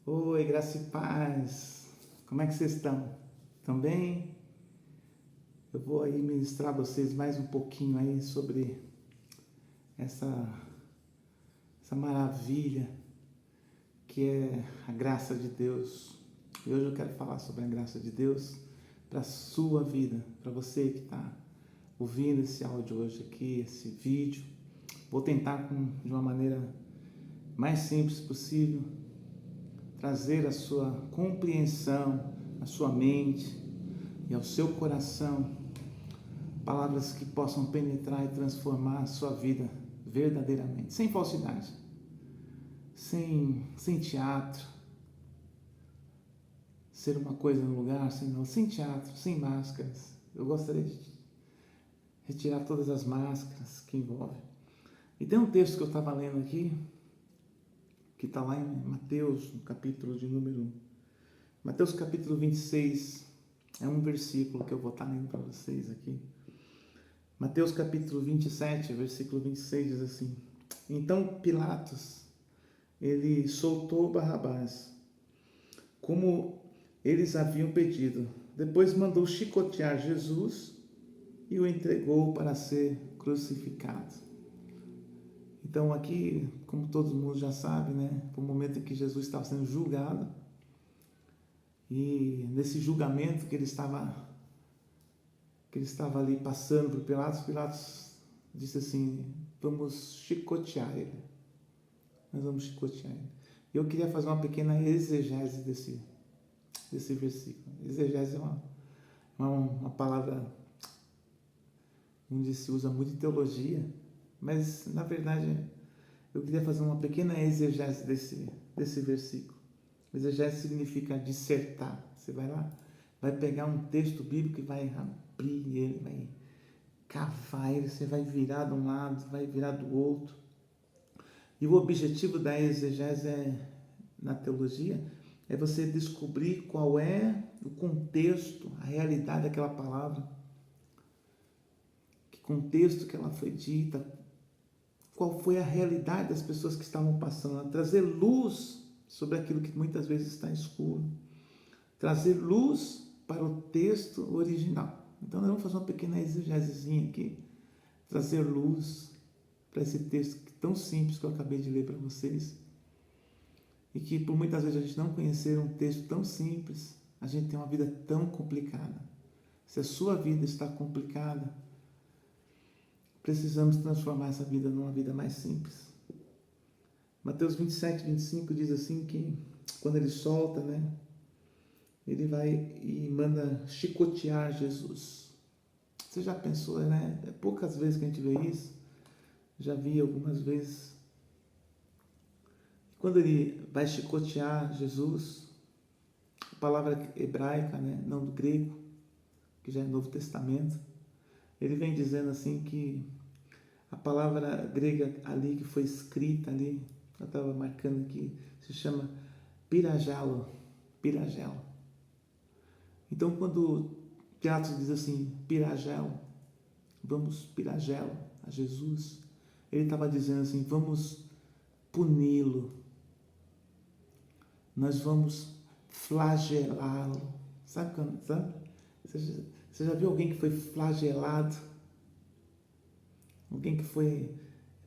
Oi, graça e paz. Como é que vocês estão? Estão bem? Eu vou aí ministrar a vocês mais um pouquinho aí sobre essa, essa maravilha que é a graça de Deus. E hoje eu quero falar sobre a graça de Deus para a sua vida, para você que está ouvindo esse áudio hoje aqui, esse vídeo. Vou tentar de uma maneira mais simples possível trazer a sua compreensão, a sua mente e ao seu coração palavras que possam penetrar e transformar a sua vida verdadeiramente, sem falsidade, sem teatro, ser uma coisa no lugar, sem teatro, sem máscaras. Eu gostaria de retirar todas as máscaras que envolvem. E tem um texto que eu estava lendo aqui, que está lá em Mateus, no capítulo de número 1. Mateus capítulo 26, é um versículo que eu vou estar lendo para vocês aqui. Mateus capítulo 27, versículo 26 diz assim: Então Pilatos, ele soltou Barrabás, como eles haviam pedido. Depois mandou chicotear Jesus e o entregou para ser crucificado. Então aqui, como todo mundo já sabe, né, foi o momento em que Jesus estava sendo julgado. E nesse julgamento que ele estava ali passando por Pilatos disse assim: vamos chicotear ele. Nós vamos chicotear ele. Eu queria fazer uma pequena exegese desse versículo. Exegese é uma palavra onde se usa muito em teologia, mas na verdade eu queria fazer uma pequena exegese desse versículo. Exegese significa dissertar. Você vai lá, vai pegar um texto bíblico e vai abrir ele, vai cavar ele, você vai virar de um lado, vai virar do outro. E o objetivo da exegese na teologia é você descobrir qual é o contexto, a realidade daquela palavra, que contexto que ela foi dita, qual foi a realidade das pessoas que estavam passando, trazer luz sobre aquilo que muitas vezes está escuro, trazer luz para o texto original. Então nós vamos fazer uma pequena exegesezinha aqui, trazer luz para esse texto tão simples que eu acabei de ler para vocês, e que por muitas vezes a gente não conhecer um texto tão simples, a gente tem uma vida tão complicada. Se a sua vida está complicada, precisamos transformar essa vida numa vida mais simples. Mateus 27, 25 diz assim que quando ele solta, né, ele vai e manda chicotear Jesus. Você já pensou, né? É poucas vezes que a gente vê isso. Já vi algumas vezes. Quando ele vai chicotear Jesus, a palavra hebraica, né, não do grego, que já é Novo Testamento, ele vem dizendo assim que a palavra grega ali que foi escrita ali, eu estava marcando aqui, se chama piragelo. Então quando Pilatos diz assim, piragelo, vamos piragelo a Jesus, ele estava dizendo assim, vamos puni-lo, nós vamos flagelá-lo. Sabe? Você já viu alguém que foi flagelado? Alguém que foi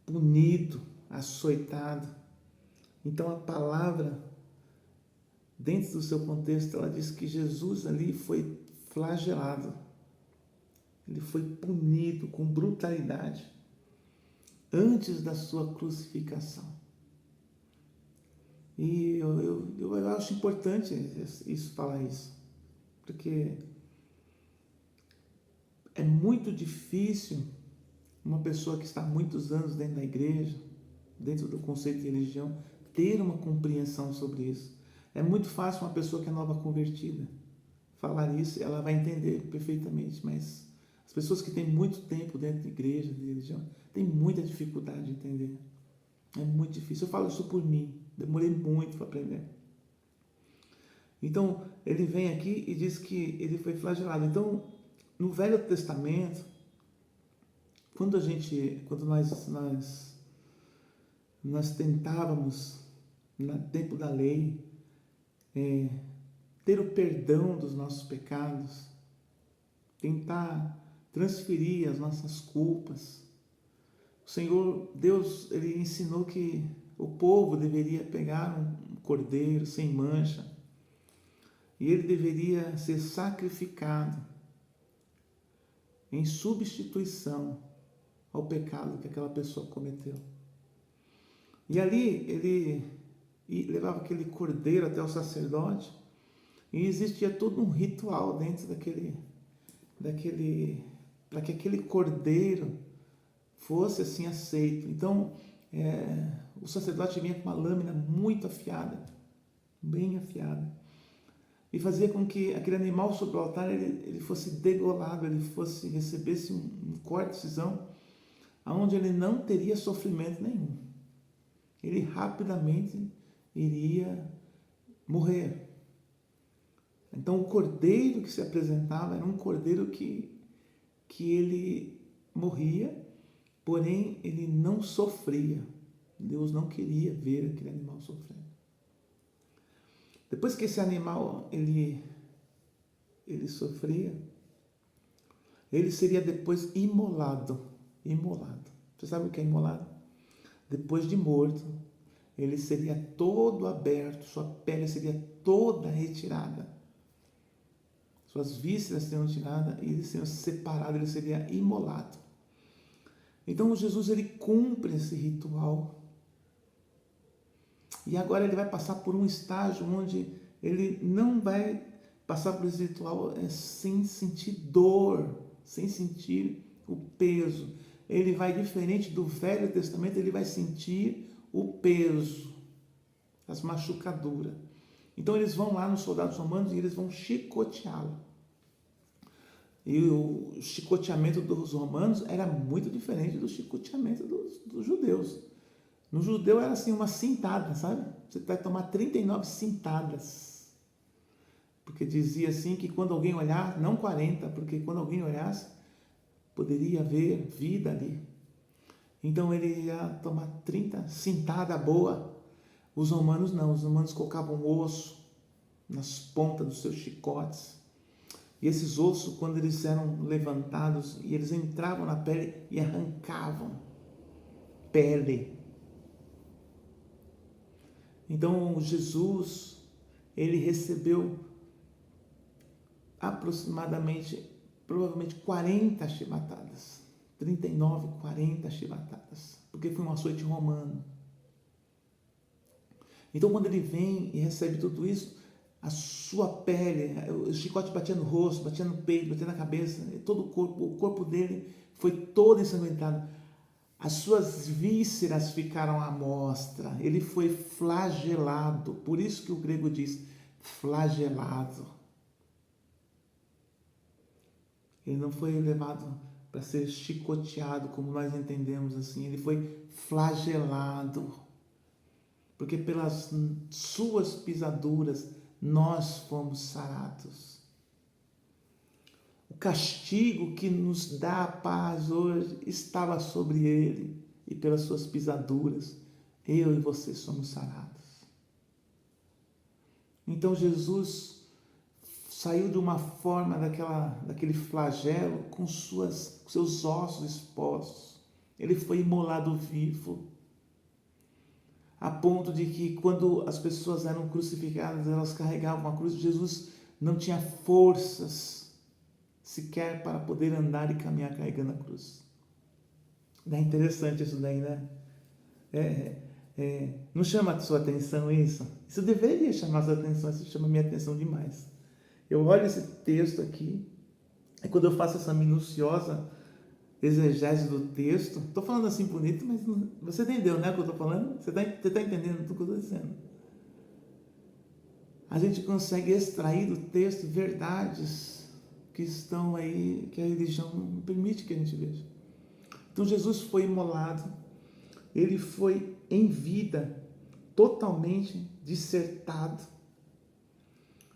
punido, açoitado? Então a palavra, dentro do seu contexto, ela diz que Jesus ali foi flagelado. Ele foi punido com brutalidade antes da sua crucificação. E eu acho importante falar isso, porque é muito difícil uma pessoa que está há muitos anos dentro da igreja, dentro do conceito de religião, ter uma compreensão sobre isso. É muito fácil uma pessoa que é nova convertida falar isso, ela vai entender perfeitamente, mas as pessoas que têm muito tempo dentro de igreja, de religião, têm muita dificuldade de entender. É muito difícil. Eu falo isso por mim. Demorei muito para aprender. Então, ele vem aqui e diz que ele foi flagelado. Então, no Velho Testamento, quando nós tentávamos, no tempo da lei, ter o perdão dos nossos pecados, tentar transferir as nossas culpas. O Senhor, Deus, Ele ensinou que o povo deveria pegar um cordeiro sem mancha e ele deveria ser sacrificado em substituição ao pecado que aquela pessoa cometeu. E ali ele levava aquele cordeiro até o sacerdote e existia todo um ritual dentro para que aquele cordeiro fosse assim aceito. Então, o sacerdote vinha com uma lâmina muito afiada, bem afiada, e fazia com que aquele animal sobre o altar ele fosse degolado, ele recebesse um cortezão, onde ele não teria sofrimento nenhum. Ele rapidamente iria morrer. Então, o cordeiro que se apresentava era um cordeiro que ele morria, porém ele não sofria. Deus não queria ver aquele animal sofrendo. Depois que esse animal ele sofria, ele seria depois imolado. Você sabe o que é imolado? Depois de morto, ele seria todo aberto, sua pele seria toda retirada, suas vísceras seriam tiradas e ele seria separado, ele seria imolado. Então Jesus ele cumpre esse ritual e agora ele vai passar por um estágio onde ele não vai passar por esse ritual sem sentir dor, sem sentir o peso. Ele vai, diferente do Velho Testamento, ele vai sentir o peso, as machucaduras. Então eles vão lá nos soldados romanos e eles vão chicoteá-lo. E o chicoteamento dos romanos era muito diferente do chicoteamento dos judeus. No judeu era assim uma cintada, sabe? Você vai tomar 39 cintadas. Porque dizia assim que quando alguém olhar, não 40, porque quando alguém olhasse, poderia haver vida ali. Então ele ia tomar 30 cintada boa. Os romanos não, os romanos colocavam osso nas pontas dos seus chicotes. E esses ossos, quando eles eram levantados, e eles entravam na pele e arrancavam pele. Então Jesus, ele recebeu provavelmente 40 chibatadas. 39, 40 chibatadas. Porque foi um açoite romano. Então quando ele vem e recebe tudo isso, a sua pele, o chicote batia no rosto, batia no peito, batia na cabeça, todo o corpo dele foi todo ensanguentado. As suas vísceras ficaram à mostra, ele foi flagelado, por isso que o grego diz flagelado. Ele não foi levado para ser chicoteado, como nós entendemos assim, ele foi flagelado, porque pelas suas pisaduras nós fomos sarados. O castigo que nos dá a paz hoje estava sobre ele, e pelas suas pisaduras eu e você somos sarados. Então Jesus saiu de uma forma daquele flagelo com seus ossos expostos. Ele foi imolado vivo, a ponto de que quando as pessoas eram crucificadas, elas carregavam a cruz. Jesus não tinha forças sequer para poder andar e caminhar carregando a cruz. É interessante isso daí, né? Não chama a sua atenção isso? Isso deveria chamar a sua atenção, isso chama a minha atenção demais. Eu olho esse texto aqui, e quando eu faço essa minuciosa exegese do texto, estou falando assim bonito, mas você entendeu, né, o que eu estou falando? Você está entendendo tudo que eu estou dizendo? A gente consegue extrair do texto verdades que estão aí, que a religião não permite que a gente veja. Então Jesus foi imolado, ele foi em vida, totalmente dissertado,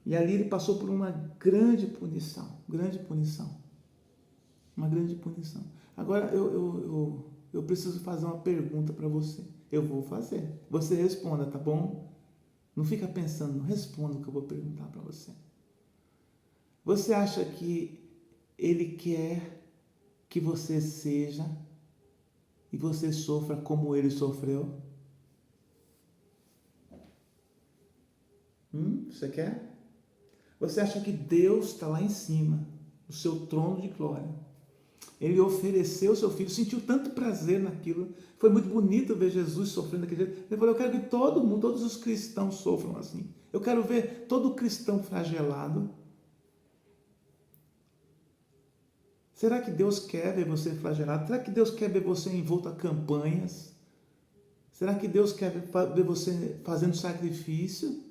e ali ele passou por uma grande punição, uma grande punição. Agora eu preciso fazer uma pergunta para você. Eu vou fazer. Você responda, tá bom? Não fica pensando, responda o que eu vou perguntar para você. Você acha que Ele quer que você seja e você sofra como Ele sofreu? Você quer? Você acha que Deus está lá em cima, no seu trono de glória? Ele ofereceu o seu filho, sentiu tanto prazer naquilo. Foi muito bonito ver Jesus sofrendo daquele jeito. Ele falou, eu quero que todo mundo, todos os cristãos sofram assim. Eu quero ver todo cristão flagelado. Será que Deus quer ver você flagelado? Será que Deus quer ver você envolto a campanhas? Será que Deus quer ver você fazendo sacrifício?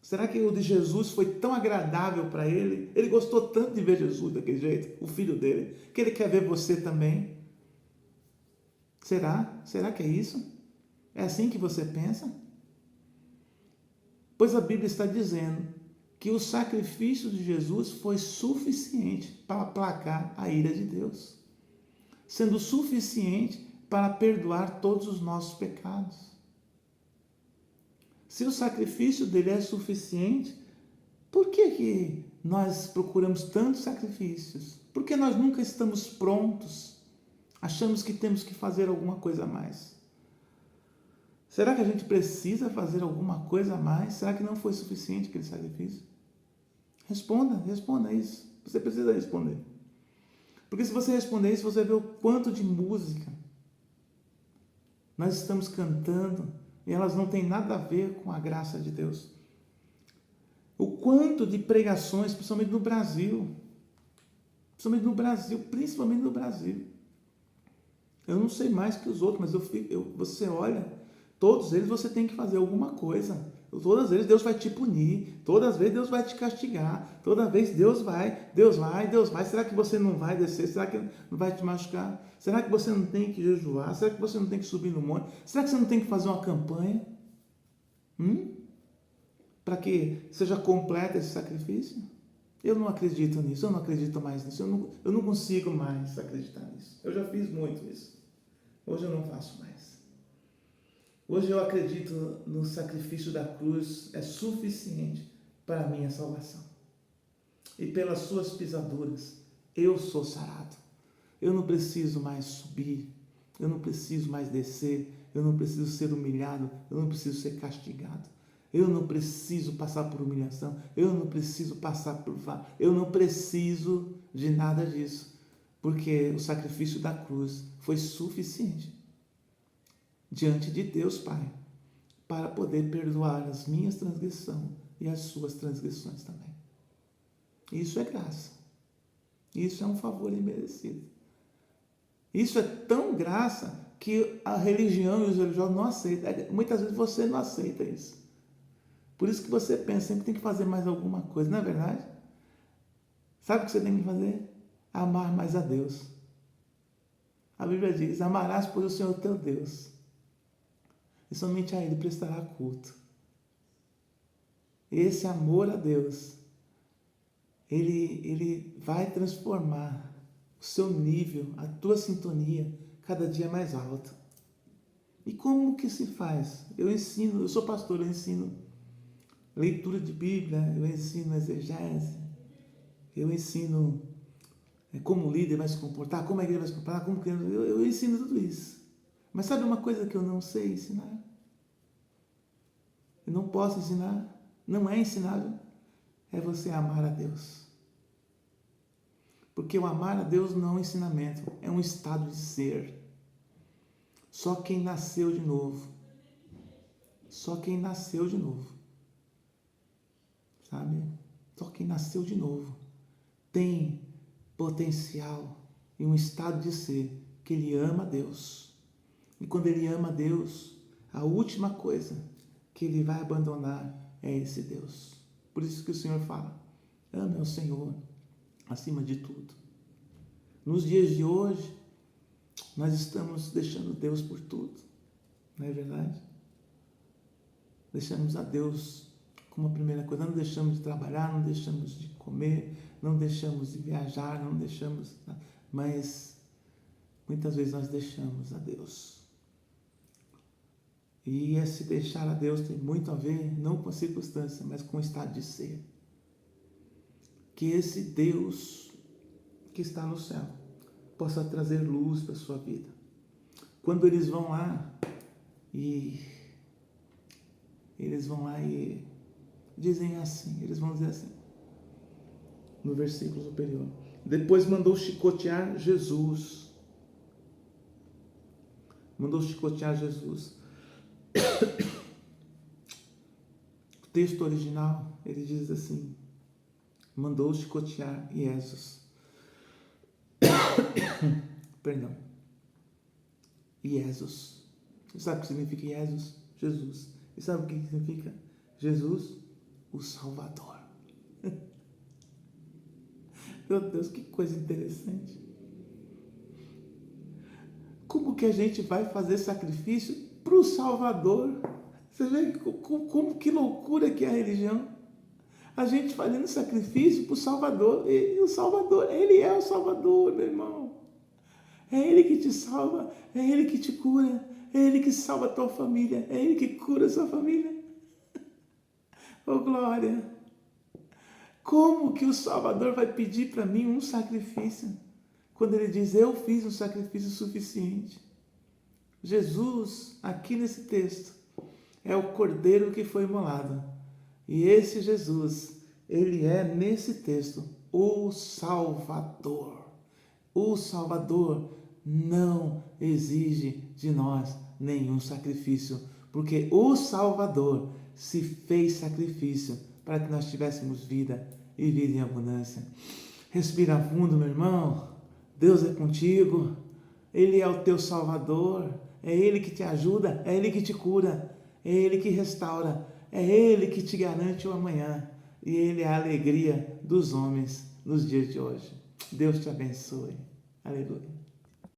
Será que o de Jesus foi tão agradável para ele? Ele gostou tanto de ver Jesus daquele jeito, o filho dele, que ele quer ver você também? Será? Será que é isso? É assim que você pensa? Pois a Bíblia está dizendo que o sacrifício de Jesus foi suficiente para aplacar a ira de Deus, sendo suficiente para perdoar todos os nossos pecados. Se o sacrifício dele é suficiente, por que nós procuramos tantos sacrifícios? Por que nós nunca estamos prontos? Achamos que temos que fazer alguma coisa a mais. Será que a gente precisa fazer alguma coisa a mais? Será que não foi suficiente aquele sacrifício? Responda isso. Você precisa responder. Porque se você responder isso, você vê o quanto de música nós estamos cantando e elas não têm nada a ver com a graça de Deus. O quanto de pregações, principalmente no Brasil. Principalmente no Brasil. Eu não sei mais que os outros, mas você olha, todos eles você tem que fazer alguma coisa. Todas as vezes Deus vai te punir, todas as vezes Deus vai te castigar, toda vez Deus vai. Será que você não vai descer? Será que não vai te machucar? Será que você não tem que jejuar? Será que você não tem que subir no monte? Será que você não tem que fazer uma campanha? Para que seja completo esse sacrifício? Eu não acredito nisso, eu não acredito mais nisso, eu não consigo mais acreditar nisso. Eu já fiz muito isso. Hoje eu não faço mais. Hoje eu acredito no sacrifício da cruz, é suficiente para a minha salvação. E pelas suas pisaduras, eu sou sarado. Eu não preciso mais subir, eu não preciso mais descer, eu não preciso ser humilhado, eu não preciso ser castigado. Eu não preciso passar por humilhação, eu não preciso passar por eu não preciso de nada disso, porque o sacrifício da cruz foi suficiente diante de Deus Pai, para poder perdoar as minhas transgressões e as suas transgressões também. Isso é graça. Isso é um favor imerecido. Isso é tão graça que a religião e os religiosos não aceitam. Muitas vezes você não aceita isso. Por isso que você pensa, sempre tem que fazer mais alguma coisa, não é verdade? Sabe o que você tem que fazer? Amar mais a Deus. A Bíblia diz, amarás por o Senhor teu Deus, e somente a Ele prestará culto. Esse amor a Deus, ele vai transformar o seu nível, a tua sintonia, cada dia mais alta. E como que se faz? Eu sou pastor, eu ensino leitura de Bíblia, eu ensino exegese, eu ensino como o líder vai se comportar, como a igreja vai se comportar, eu ensino tudo isso. Mas sabe uma coisa que eu não sei ensinar? Eu não posso ensinar, não é ensinável, é você amar a Deus. Porque o amar a Deus não é um ensinamento, é um estado de ser. Só quem nasceu de novo, sabe? Só quem nasceu de novo tem potencial e um estado de ser que ele ama a Deus. E quando ele ama a Deus, a última coisa que ele vai abandonar é esse Deus. Por isso que o Senhor fala, ame ao Senhor acima de tudo. Nos dias de hoje, nós estamos deixando Deus por tudo, não é verdade? Deixamos a Deus como a primeira coisa, não deixamos de trabalhar, não deixamos de comer, não deixamos de viajar, mas muitas vezes nós deixamos a Deus. E esse deixar a Deus tem muito a ver, não com a circunstância, mas com o estado de ser. Que esse Deus que está no céu possa trazer luz para a sua vida. Quando eles vão lá e dizem assim, eles vão dizer assim, no versículo superior: depois mandou chicotear Jesus. Mandou chicotear Jesus. O texto original, ele diz assim: mandou chicotear Jesus. Perdão. Jesus. Você sabe o que significa Jesus? Jesus. E sabe o que significa Jesus? O Salvador. Meu Deus, que coisa interessante. Como que a gente vai fazer sacrifício para o Salvador? Você vê que loucura que é a religião. A gente fazendo sacrifício para o Salvador. E o Salvador, Ele é o Salvador, meu irmão. É Ele que te salva, é Ele que te cura, é Ele que salva a tua família, é Ele que cura a sua família. Oh, glória! Como que o Salvador vai pedir para mim um sacrifício? Quando Ele diz, eu fiz um sacrifício suficiente. Jesus, aqui nesse texto, é o Cordeiro que foi imolado. E esse Jesus, Ele é, nesse texto, o Salvador. O Salvador não exige de nós nenhum sacrifício, porque o Salvador se fez sacrifício para que nós tivéssemos vida e vida em abundância. Respira fundo, meu irmão. Deus é contigo. Ele é o teu Salvador. É Ele que te ajuda, é Ele que te cura, é Ele que restaura, é Ele que te garante o amanhã. E Ele é a alegria dos homens nos dias de hoje. Deus te abençoe. Aleluia.